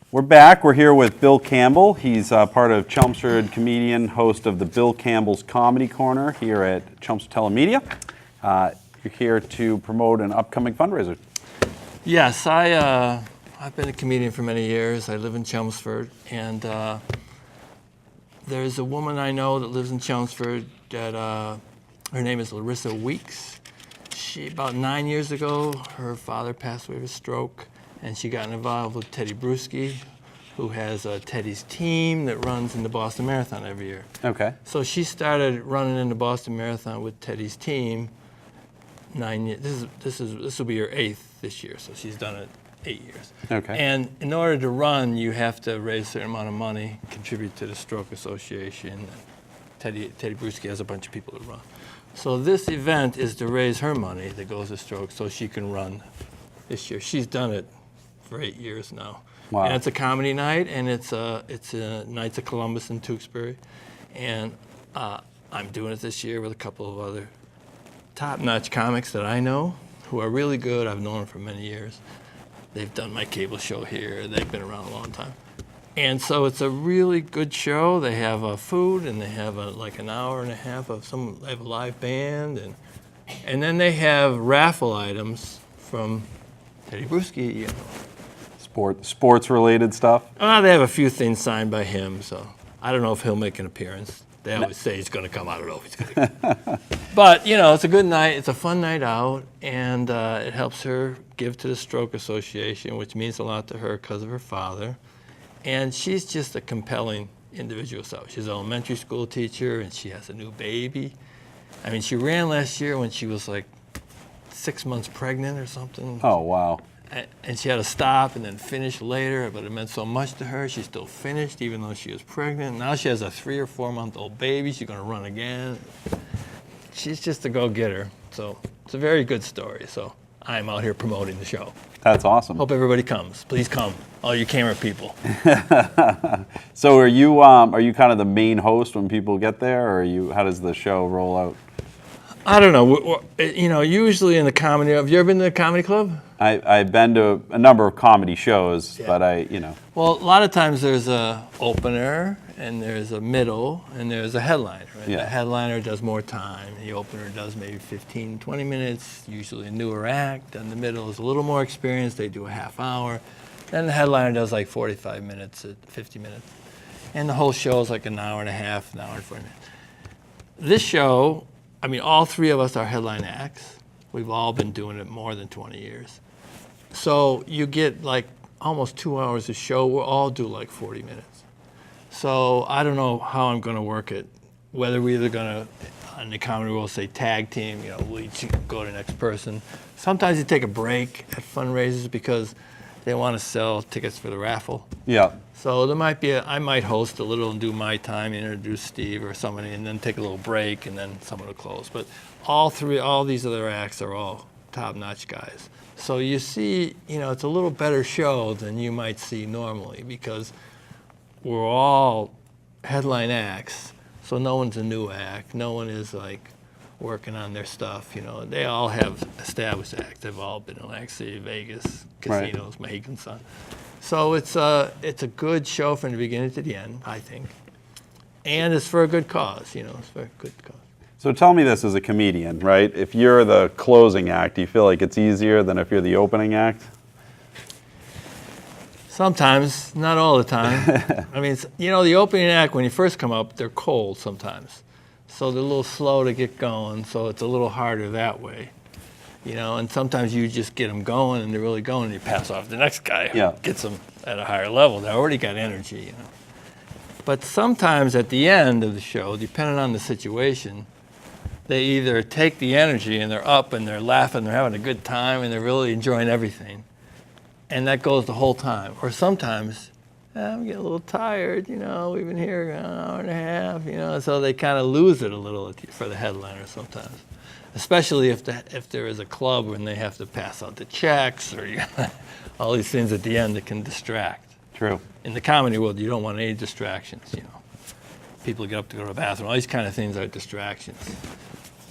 We're back. We're here with Bill Campbell. He's part of Chelmsford comedian, host of the Bill Campbell's Comedy Corner here at Chelmsford TeleMedia. You're here to promote an upcoming fundraiser. Yes, I've been a comedian for many years. I live in Chelmsford, and there's a woman I know that lives in Chelmsford that her name is Larissa Weeks. About 9 years ago, her father passed away of a stroke, and she got involved with Teddy Bruschi, who has Teddy's team that runs in the Boston Marathon every year. Okay. So she started running in the Boston Marathon with Teddy's team 9 years. This will be her 8th this year, so she's done it 8 years. Okay. And in order to run, you have to raise a certain amount of money, contribute to the Stroke Association. Teddy Bruschi has a bunch of people that run. So this event is to raise her money that goes to stroke so she can run this year. She's done it for 8 years now. Wow. And it's a comedy night, and it's Knights of Columbus in Tewksbury. And I'm doing it this year with a couple of other top-notch comics that I know who are really good. I've known them for many years. They've done my cable show here. They've been around a long time. And so it's a really good show. They have food, and they have like an hour and a half of they have a live band, and then they have raffle items from Teddy Bruschi, you know. Sports-related stuff? They have a few things signed by him, so I don't know if he'll make an appearance. They always say he's going to come. I don't know if he's going to. But, you know, it's a good night. It's a fun night out, and it helps her give to the Stroke Association, which means a lot to her because of her father. And she's just a compelling individual. So she's an elementary school teacher, and she has a new baby. I mean, she ran last year when she was like 6 months pregnant or something. Oh, wow. And she had to stop and then finish later, but it meant so much to her. She still finished even though she was pregnant. Now she has a 3 or 4 month old baby. She's going to run again. She's just a go-getter. So it's a very good story. So I'm out here promoting the show. That's awesome. Hope everybody comes. Please come, all you camera people. So are you kind of the main host when people get there, or how does the show roll out? I don't know. You know, usually in the comedy. Have you ever been to a comedy club? I've been to a number of comedy shows, Yeah. but Well, a lot of times there's a opener, and there's a middle, and there's a headliner. Right? Yeah. The headliner does more time. The opener does maybe 15, 20 minutes, usually a newer act. And the middle is a little more experienced. They do a half hour. Then the headliner does like 45 minutes, 50 minutes. And the whole show is like an hour and a half, an hour and 40 minutes. This show, I mean, all three of us are headline acts. We've all been doing it more than 20 years. So you get like almost 2 hours of show. We'll all do like 40 minutes. So I don't know how I'm going to work it. Whether we're either going to, on the comedy we'll say tag team, you know, we'll each go to the next person. Sometimes you take a break at fundraisers because they want to sell tickets for the raffle. Yeah. So there might be I might host a little and do my time, introduce Steve or somebody, and then take a little break, and then someone will close. But all these other acts are all top-notch guys. So you see, you know, it's a little better show than you might see normally because we're all headline acts. So no one's a new act. No one is like working on their stuff. You know, they all have established acts. They've all been in Atlantic City, Vegas, casinos, right. Mohegan Sun. So it's a good show from the beginning to the end, I think. And it's for a good cause, you know, it's for a good cause. So tell me this as a comedian, right? If you're the closing act, do you feel like it's easier than if you're the opening act? Sometimes, not all the time. I mean, you know, the opening act, when you first come up, they're cold sometimes. So they're a little slow to get going, so it's a little harder that way. You know, and sometimes you just get them going, and they're really going, and you pass off the next guy who gets them at a higher level. They already got energy, you know. But sometimes at the end of the show, depending on the situation, they either take the energy and they're up and they're laughing, they're having a good time, and they're really enjoying everything. And that goes the whole time. Or sometimes, I'm getting a little tired, you know, we've been here an hour and a half, you know, so they kind of lose it a little for the headliner sometimes. Especially if there is a club when they have to pass out the checks or all these things at the end that can distract. True. In the comedy world, you don't want any distractions, you know. People get up to go to the bathroom, all these kind of things are distractions.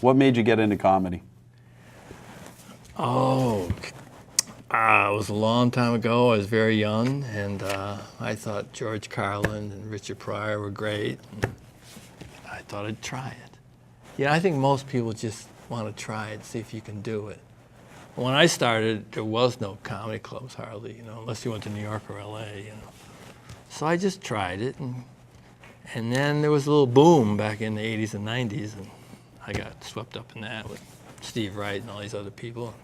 What made you get into comedy? Oh, It was a long time ago. I was very young, and I thought George Carlin and Richard Pryor were great. And I thought I'd try it. Yeah, I think most people just want to try it, see if you can do it. When I started, there was no comedy clubs hardly, unless you went to New York or L.A., So I just tried it, and then there was a little boom back in the 80s and 90s, and I got swept up in that with Steve Wright and all these other people.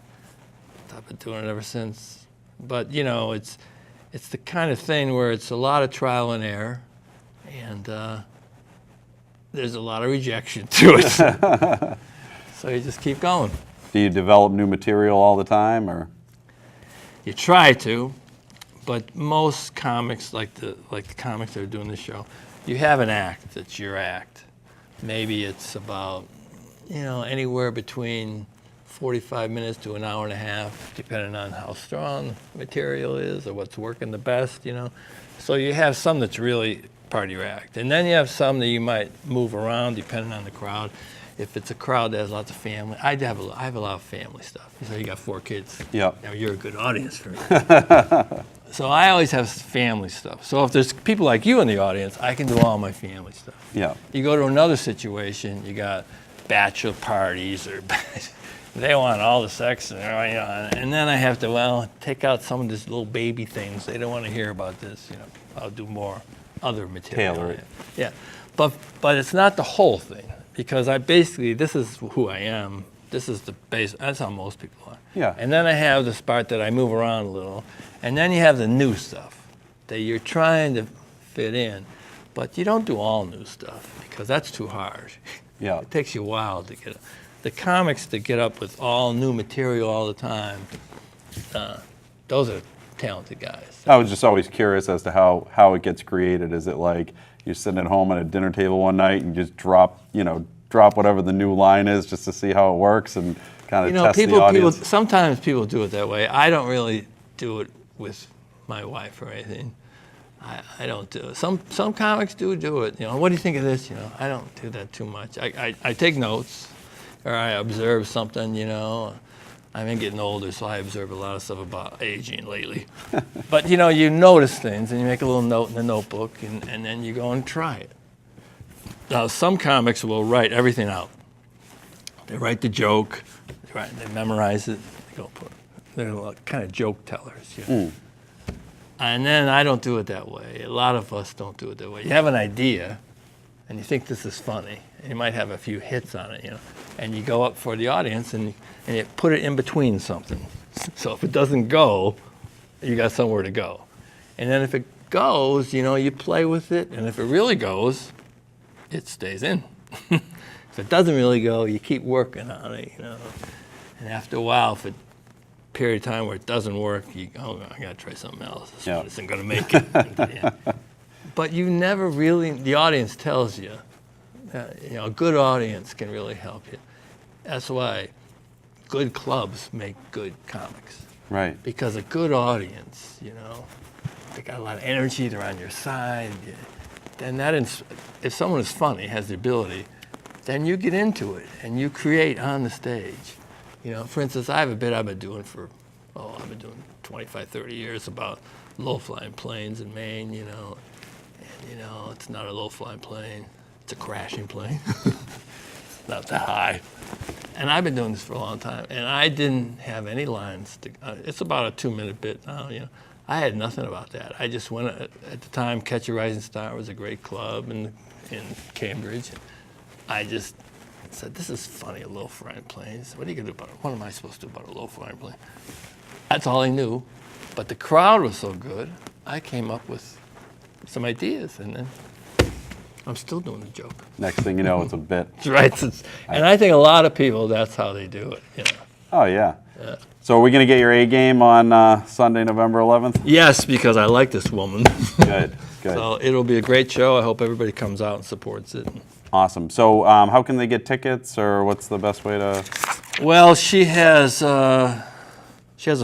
I've been doing it ever since. But, it's the kind of thing where it's a lot of trial and error, and there's a lot of rejection to it. So you just keep going. Do you develop new material all the time, or? You try to, but most comics, like the comics that are doing this show, you have an act that's your act. Maybe it's about, anywhere between 45 minutes to an hour and a half, depending on how strong the material is or what's working the best, So you have some that's really part of your act. And then you have some that you might move around depending on the crowd. If it's a crowd that has lots of family, I have a lot of family stuff. So you got 4 kids. Yep. You're a good audience for me. So I always have family stuff. So if there's people like you in the audience, I can do all my family stuff. Yeah. You go to another situation, you got bachelor parties, or they want all the sex, and then I have to, take out some of these little baby things. They don't want to hear about this. I'll do more other material. Tailor it. Yeah, but it's not the whole thing, because this is who I am. This is the base. That's how most people are. Yeah. And then I have this part that I move around a little, and then you have the new stuff that you're trying to fit in, but you don't do all new stuff because that's too hard. Yeah. It takes you a while to get the comics to get up with all new material all the time. Those are talented guys. I was just always curious as to how it gets created. Is it like you're sitting at home at a dinner table one night and just drop whatever the new line is just to see how it works and kind of test the audience? Sometimes people do it that way. I don't really do it with my wife or anything. I don't do it. Some comics do it. What do you think of this? I don't do that too much. I take notes, or I observe something. I've been getting older, so I observe a lot of stuff about aging lately. But you notice things, and you make a little note in the notebook, and then you go and try it. Now, some comics will write everything out. They write the joke, they memorize it. They're kind of joke tellers. And then I don't do it that way. A lot of us don't do it that way. You have an idea, and you think this is funny, and you might have a few hits on it, and you go up for the audience, and you put it in between something. So if it doesn't go, you got somewhere to go. And then if it goes, you play with it, and if it really goes, it stays in. If it doesn't really go, you keep working on it, And after a while, if it period of time where it doesn't work, I gotta try something else. This one isn't gonna make it. But you never really, the audience tells you, a good audience can really help you. That's why good clubs make good comics. Right. Because a good audience, they got a lot of energy, they're on your side. Then if someone is funny, has the ability, then you get into it and you create on the stage. For instance, I have a bit I've been doing 25, 30 years about low-flying planes in Maine, And, it's not a low-flying plane. It's a crashing plane. It's not that high. And I've been doing this for a long time, and I didn't have any lines. It's about a 2-minute bit now, I had nothing about that. I just went, at the time, Catch a Rising Star was a great club in Cambridge. I just said, this is funny, a low-flying plane. What are you going to do about it? What am I supposed to do about a low-flying plane? That's all I knew. But the crowd was so good, I came up with some ideas, and then I'm still doing the joke. Next thing you know, it's a bit. Right. And I think a lot of people, that's how they do it. Oh, yeah. So are we going to get your A game on Sunday, November 11th? Yes, because I like this woman. Good. So it'll be a great show. I hope everybody comes out and supports it. Awesome. So how can they get tickets, or what's the best way to? Well, she has a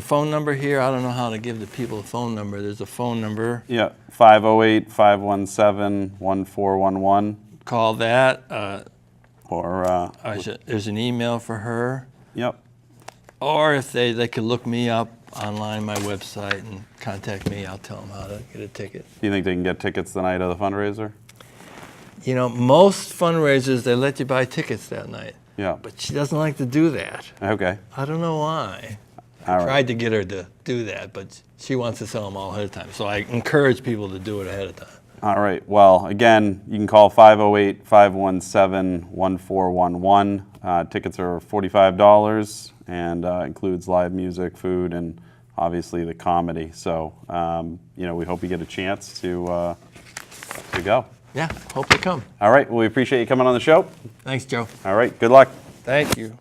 phone number here. I don't know how to give the people a phone number. There's a phone number. Yeah, 508-517-1411. Call that. Or there's an email for her. Yep. Or if they could look me up online, my website, and contact me. I'll tell them how to get a ticket. Do you think they can get tickets the night of the fundraiser? You know, most fundraisers, they let you buy tickets that night. Yeah. But she doesn't like to do that. Okay. I don't know why. All I right. tried to get her to do that, but she wants to sell them all ahead of time. So I encourage people to do it ahead of time. All right. Well, again, you can call 508-517-1411. Tickets are $45 and includes live music, food, and obviously the comedy. So, we hope you get a chance to go. Yeah, hope they come. All right. Well, we appreciate you coming on the show. Thanks, Joe. All right. Good luck. Thank you.